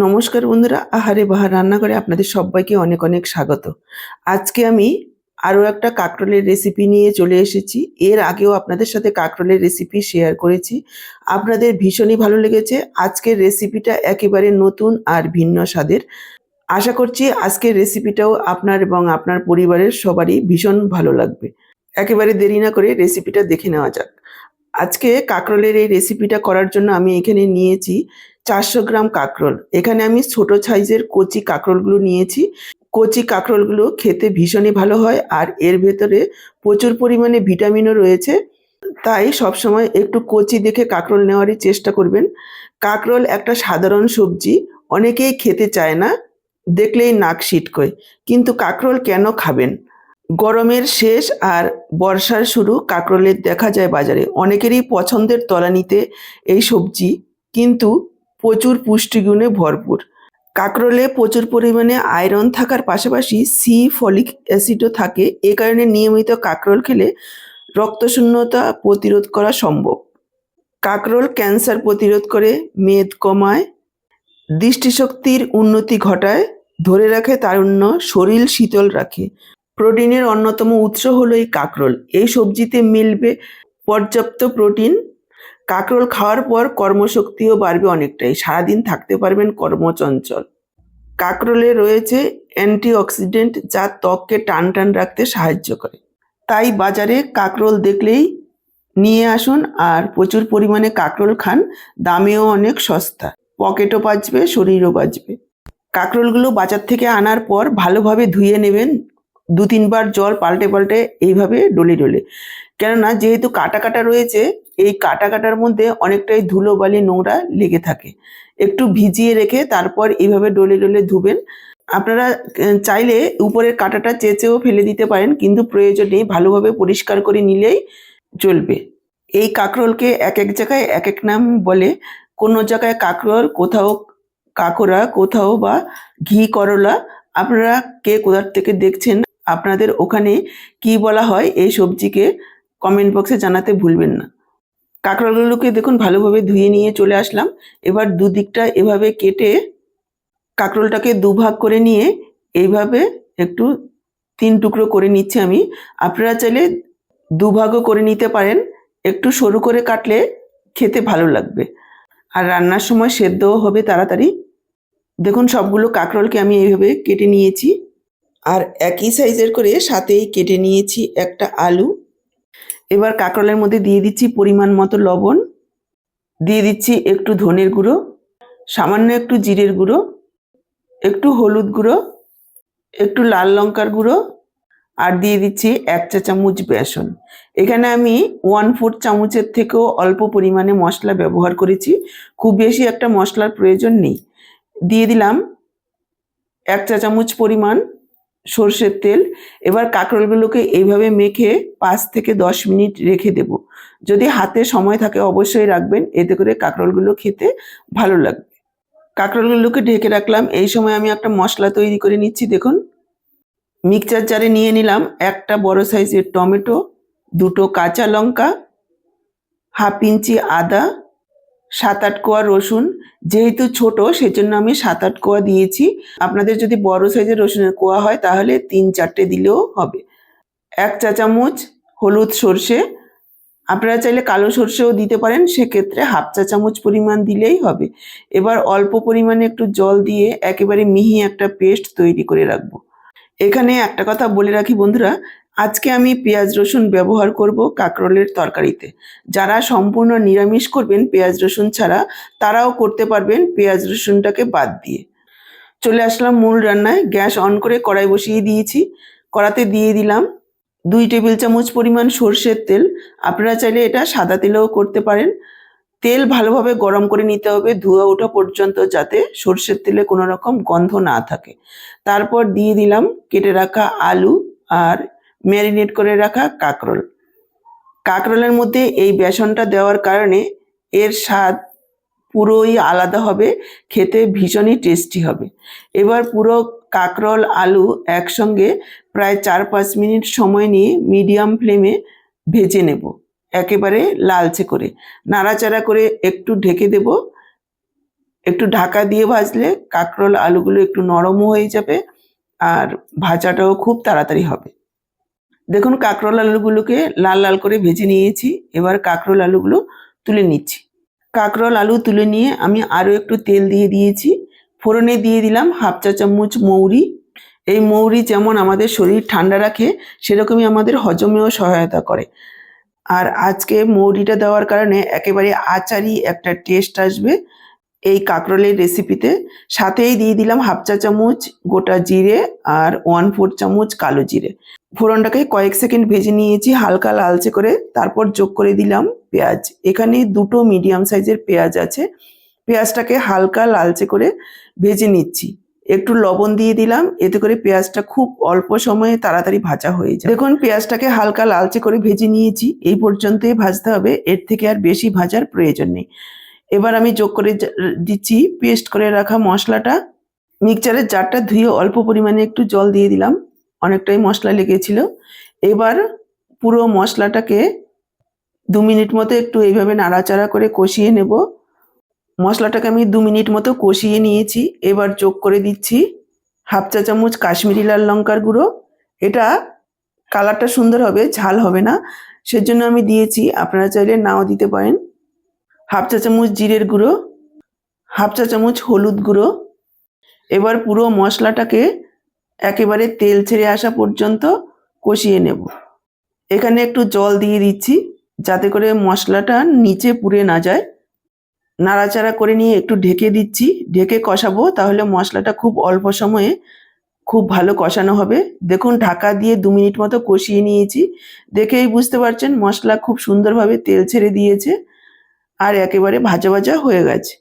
নমস্কার বন্ধুরা, আহারে বাহার রান্নাঘরে আপনাদের সবাইকে অনেক অনেক স্বাগত। আজকে আমি আরও একটা কাঁকরোলের রেসিপি নিয়ে চলে এসেছি। এর আগেও আপনাদের সাথে কাঁকরোলের রেসিপি শেয়ার করেছি। আপনাদের ভীষণই ভালো লেগেছে। আজকের রেসিপিটা একেবারে নতুন আর ভিন্ন স্বাদের। আশা করছি আজকের রেসিপিটাও আপনার এবং আপনার পরিবারের সবারই ভীষণ ভালো লাগবে। একেবারে দেরি না করে রেসিপিটা দেখে নেওয়া যাক। আজকে কাঁকরোলের এই রেসিপিটা করার জন্য আমি এখানে নিয়েছি 400 গ্রাম কাঁকরোল। এখানে আমি ছোট সাইজের কচি কাঁকরোলগুলো নিয়েছি। কচি কাঁকরোলগুলো খেতে ভীষণই ভালো হয় আর এর ভেতরে প্রচুর পরিমাণে ভিটামিনও রয়েছে। তাই সবসময় একটু কচি দেখে কাঁকরোল নেওয়ারই চেষ্টা করবেন। কাঁকরোল একটা সাধারণ সবজি, অনেকেই খেতে চায় না, দেখলেই নাক সিটকোয়। কিন্তু কাঁকরোল কেন খাবেন? গরমের শেষ আর বর্ষার শুরু, কাঁকরোলের দেখা যায় বাজারে। অনেকেরই পছন্দের তলানিতে এই সবজি, কিন্তু প্রচুর পুষ্টিগুণে ভরপুর। কাঁকরোলে প্রচুর পরিমাণে আয়রন থাকার পাশাপাশি ফলিক অ্যাসিডও থাকে। এ কারণে নিয়মিত কাঁকরোল খেলে রক্তশূন্যতা প্রতিরোধ করা সম্ভব। কাঁকরোল ক্যান্সার প্রতিরোধ করে, মেদ কমায়, দৃষ্টিশক্তির উন্নতি ঘটায়, ধরে রাখে তারুণ্য, শরীর শীতল রাখে। প্রোটিনের অন্যতম উৎস হলো এই কাঁকরোল। এই সবজিতে মিলবে পর্যাপ্ত প্রোটিন। কাঁকরোল খাওয়ার পর কর্মশক্তিও বাড়বে অনেকটাই, সারাদিন থাকতে পারবেন কর্মচঞ্চল। কাঁকরোলে রয়েছে অ্যান্টিঅক্সিডেন্ট, যা ত্বককে টান টান রাখতে সাহায্য করে। তাই বাজারে কাঁকরোল দেখলেই নিয়ে আসুন আর প্রচুর পরিমাণে কাঁকরোল খান। দামেও অনেক সস্তা, পকেটও বাঁচবে, শরীরও বাঁচবে। কাঁকরোলগুলো বাজার থেকে আনার পর ভালোভাবে ধুয়ে নেবেন। 2-3 বার জল পাল্টে পাল্টে এইভাবে ডলে ডলে, কেননা যেহেতু কাটা কাটা রয়েছে, এই কাটা কাটার মধ্যে অনেকটাই ধুলোবালি নোংরা লেগে থাকে। একটু ভিজিয়ে রেখে তারপর এইভাবে ডলে ডলে ধুবেন। আপনারা চাইলে উপরের কাঁটাটা চেঁচেও ফেলে দিতে পারেন, কিন্তু প্রয়োজন নেই, ভালোভাবে পরিষ্কার করে নিলেই চলবে। এই কাঁকরোলকে এক এক জায়গায় এক এক নাম বলে। কোনো জায়গায় কাঁকরোল, কোথাও কাঁকড়া, কোথাও বা ঘি করলা। আপনারা কে কোথার থেকে দেখছেন, আপনাদের ওখানে কি বলা হয় এই সবজিকে, কমেন্ট বক্সে জানাতে ভুলবেন না। কাঁকরোলগুলোকে দেখুন ভালোভাবে ধুয়ে নিয়ে চলে আসলাম। এবার দুদিকটা এভাবে কেটে কাঁকরোলটাকে দুভাগ করে নিয়ে এইভাবে একটু 3 টুকরো করে নিচ্ছি আমি। আপনারা চাইলে দুভাগও করে নিতে পারেন। একটু সরু করে কাটলে খেতে ভালো লাগবে আর রান্নার সময় সেদ্ধও হবে তাড়াতাড়ি। দেখুন সবগুলো কাঁকরোলকে আমি এইভাবে কেটে নিয়েছি আর একই সাইজের করে সাথেই কেটে নিয়েছি একটা আলু। এবার কাঁকরোলের মধ্যে দিয়ে দিচ্ছি পরিমাণ মতো লবণ, দিয়ে দিচ্ছি একটু ধনের গুঁড়ো, সামান্য একটু জিরের গুঁড়ো, একটু হলুদ গুঁড়ো, একটু লাল লঙ্কার গুঁড়ো, আর দিয়ে দিচ্ছি 1 চা চামচ বেসন। এখানে আমি 1/4 চামচের থেকেও অল্প পরিমাণে মশলা ব্যবহার করেছি, খুব বেশি একটা মশলার প্রয়োজন নেই। দিয়ে দিলাম 1 চা চামচ পরিমাণ সর্ষের তেল। এবার কাঁকরোলগুলোকে এইভাবে মেখে 5 থেকে 10 মিনিট রেখে দেব। যদি হাতে সময় থাকে অবশ্যই রাখবেন, এতে করে কাঁকরোলগুলো খেতে ভালো লাগবে। কাঁকরোলগুলোকে ঢেকে রাখলাম। এই সময় আমি একটা মশলা তৈরি করে নিচ্ছি। দেখুন, মিক্সচার জারে নিয়ে নিলাম একটা বড় সাইজের টমেটো, 2টো কাঁচা লঙ্কা, 1/2 ইঞ্চি আদা, 7-8 কোয়া রসুন। যেহেতু ছোট সেজন্য আমি 7-8 কোয়া দিয়েছি। আপনাদের যদি বড় সাইজের রসুনের কোয়া হয় তাহলে 3-4টে দিলেও হবে। 1 চা চামচ হলুদ সর্ষে, আপনারা চাইলে কালো সর্ষেও দিতে পারেন, সেক্ষেত্রে 1/2 চা চামচ পরিমাণ দিলেই হবে। এবার অল্প পরিমাণে একটু জল দিয়ে একেবারে মিহি একটা পেস্ট তৈরি করে রাখবো। এখানে একটা কথা বলে রাখি বন্ধুরা, আজকে আমি পেঁয়াজ রসুন ব্যবহার করব কাঁকরোলের তরকারিতে। যারা সম্পূর্ণ নিরামিষ করবেন পেঁয়াজ রসুন ছাড়া, তারাও করতে পারবেন পেঁয়াজ রসুনটাকে বাদ দিয়ে। চলে আসলাম মূল রান্নায়। গ্যাস অন করে কড়াই বসিয়ে দিয়েছি। কড়াতে দিয়ে দিলাম 2 টেবিল চামচ পরিমাণ সর্ষের তেল। আপনারা চাইলে এটা সাদা তেলেও করতে পারেন। তেল ভালোভাবে গরম করে নিতে হবে, ধোঁয়া ওঠা পর্যন্ত, যাতে সর্ষের তেলে কোনো রকম গন্ধ না থাকে। তারপর দিয়ে দিলাম কেটে রাখা আলু আর ম্যারিনেট করে রাখা কাঁকরোল। কাঁকরোলের মধ্যে এই বেসনটা দেওয়ার কারণে এর স্বাদ পুরোই আলাদা হবে, খেতে ভীষণই টেস্টি হবে। এবার পুরো কাঁকরোল আলু একসঙ্গে প্রায় 4-5 মিনিট সময় নিয়ে মিডিয়াম ফ্লেমে ভেজে নেব, একেবারে লালচে করে। নাড়াচাড়া করে একটু ঢেকে দেব। একটু ঢাকা দিয়ে ভাজলে কাঁকরোল আলুগুলো একটু নরমও হয়ে যাবে আর ভাজাটাও খুব তাড়াতাড়ি হবে। দেখুন কাঁকরোল আলুগুলোকে লাল লাল করে ভেজে নিয়েছি। এবার কাঁকরোল আলুগুলো তুলে নিচ্ছি। কাঁকরোল আলু তুলে নিয়ে আমি আরও একটু তেল দিয়ে দিয়েছি। ফোড়নে দিয়ে দিলাম 1/2 চা চামচ মৌরি। এই মৌরি যেমন আমাদের শরীর ঠান্ডা রাখে, সেরকমই আমাদের হজমেও সহায়তা করে। আর আজকে মৌরিটা দেওয়ার কারণে একেবারে আচারি একটা টেস্ট আসবে এই কাঁকরোলের রেসিপিতে। সাথেই দিয়ে দিলাম 1/2 চা চামচ গোটা জিরে আর 1/4 চামচ কালো জিরে। ফোড়নটাকে কয়েক সেকেন্ড ভেজে নিয়েছি হালকা লালচে করে, তারপর যোগ করে দিলাম পেঁয়াজ। এখানে দুটো মিডিয়াম সাইজের পেঁয়াজ আছে। পেঁয়াজটাকে হালকা লালচে করে ভেজে নিচ্ছি। একটু লবণ দিয়ে দিলাম, এতে করে পেঁয়াজটা খুব অল্প সময়ে তাড়াতাড়ি ভাজা হয়ে যায়। দেখুন পেঁয়াজটাকে হালকা লালচে করে ভেজে নিয়েছি, এই পর্যন্তই ভাজতে হবে, এর থেকে আর বেশি ভাজার প্রয়োজন নেই। এবার আমি যোগ করে দিচ্ছি পেস্ট করে রাখা মশলাটা। মিক্সচারের জারটা ধুয়ে অল্প পরিমাণে একটু জল দিয়ে দিলাম, অনেকটাই মশলা লেগেছিল। এবার পুরো মশলাটাকে 2 মিনিট মতো একটু এইভাবে নাড়াচাড়া করে কষিয়ে নেব। মশলাটাকে আমি 2 মিনিট মতো কষিয়ে নিয়েছি। এবার যোগ করে দিচ্ছি 1/2 চা চামচ কাশ্মীরি লাল লঙ্কার গুঁড়ো। এটা কালারটা সুন্দর হবে, ঝাল হবে না, সেজন্য আমি দিয়েছি, আপনারা চাইলে নাও দিতে পারেন। 1/2 চা চামচ জিরের গুঁড়ো, 1/2 চা চামচ হলুদ গুঁড়ো। এবার পুরো মশলাটাকে একেবারে তেল ছেড়ে আসা পর্যন্ত কষিয়ে নেব। এখানে একটু জল দিয়ে দিচ্ছি যাতে করে মশলাটা নিচে পুড়ে না যায়। নাড়াচাড়া করে নিয়ে একটু ঢেকে দিচ্ছি, ঢেকে কষাবো, তাহলে মশলাটা খুব অল্প সময়ে খুব ভালো কষানো হবে। দেখুন ঢাকা দিয়ে 2 মিনিট মতো কষিয়ে নিয়েছি। দেখেই বুঝতে পারছেন মশলা খুব সুন্দরভাবে তেল ছেড়ে দিয়েছে আর একেবারে ভাজা ভাজা হয়ে গেছে।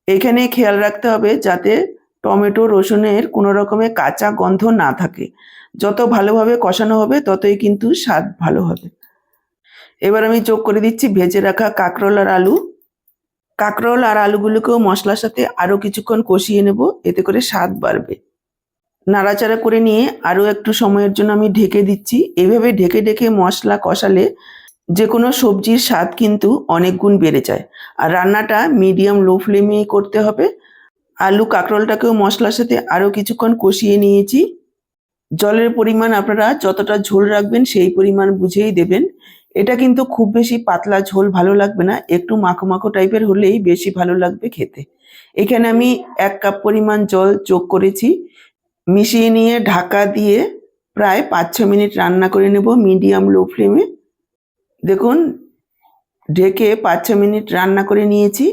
এখানে খেয়াল রাখতে হবে যাতে টমেটো রসুনের কোনো রকমের কাঁচা গন্ধ না থাকে। যত ভালোভাবে কষানো হবে ততই কিন্তু স্বাদ ভালো হবে। এবার আমি যোগ করে দিচ্ছি ভেজে রাখা কাঁকরোল আর আলু। কাঁকরোল আর আলুগুলোকেও মশলার সাথে আরও কিছুক্ষণ কষিয়ে নেব, এতে করে স্বাদ বাড়বে। নাড়াচাড়া করে নিয়ে আরও একটু সময়ের জন্য আমি ঢেকে দিচ্ছি। এইভাবে ঢেকে ঢেকে মশলা কষালে যে কোনো সবজির স্বাদ কিন্তু অনেক গুণ বেড়ে যায়। আর রান্নাটা মিডিয়াম লো ফ্লেমেই করতে হবে। আলু কাঁকরোলটাকেও মশলার সাথে আরও কিছুক্ষণ কষিয়ে নিয়েছি। জলের পরিমাণ আপনারা যতটা ঝোল রাখবেন সেই পরিমাণ বুঝেই দেবেন। এটা কিন্তু খুব বেশি পাতলা ঝোল ভালো লাগবে না, একটু মাখো মাখো টাইপের হলেই বেশি ভালো লাগবে খেতে। এখানে আমি 1 কাপ পরিমাণ জল যোগ করেছি। মিশিয়ে নিয়ে ঢাকা দিয়ে প্রায় 5-6 মিনিট রান্না করে নেব মিডিয়াম লো ফ্লেমে। দেখুন ঢেকে 5-6 মিনিট রান্না করে নিয়েছি।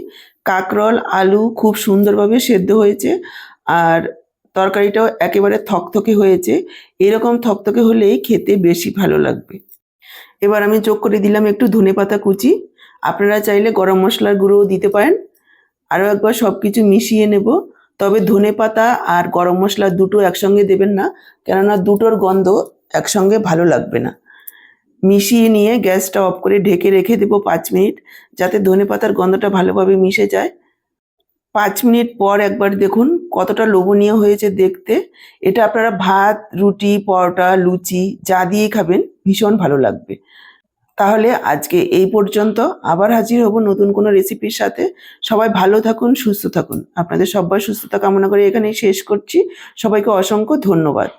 কাঁকরোল আলু খুব সুন্দরভাবে সেদ্ধ হয়েছে আর তরকারিটাও একেবারে থকথকে হয়েছে। এরকম থকথকে হলেই খেতে বেশি ভালো লাগবে। এবার আমি যোগ করে দিলাম একটু ধনেপাতা কুচি। আপনারা চাইলে গরম মশলার গুঁড়োও দিতে পারেন। আরও একবার সব কিছু মিশিয়ে নেব। তবে ধনেপাতা আর গরম মশলা দুটো একসঙ্গে দেবেন না, কেননা দুটোর গন্ধ একসঙ্গে ভালো লাগবে না। মিশিয়ে নিয়ে গ্যাসটা অফ করে ঢেকে রেখে দেবো 5 মিনিট, যাতে ধনেপাতার গন্ধটা ভালোভাবে মিশে যায়। 5 মিনিট পর একবার দেখুন কতটা লোভনীয় হয়েছে দেখতে। এটা আপনারা ভাত, রুটি, পরোটা, লুচি যা দিয়েই খাবেন ভীষণ ভালো লাগবে। তাহলে আজকে এই পর্যন্ত, আবার হাজির হব নতুন কোনো রেসিপির সাথে। সবাই ভালো থাকুন, সুস্থ থাকুন। আপনাদের সবার সুস্থতা কামনা করে এখানেই শেষ করছি। সবাইকে অসংখ্য ধন্যবাদ।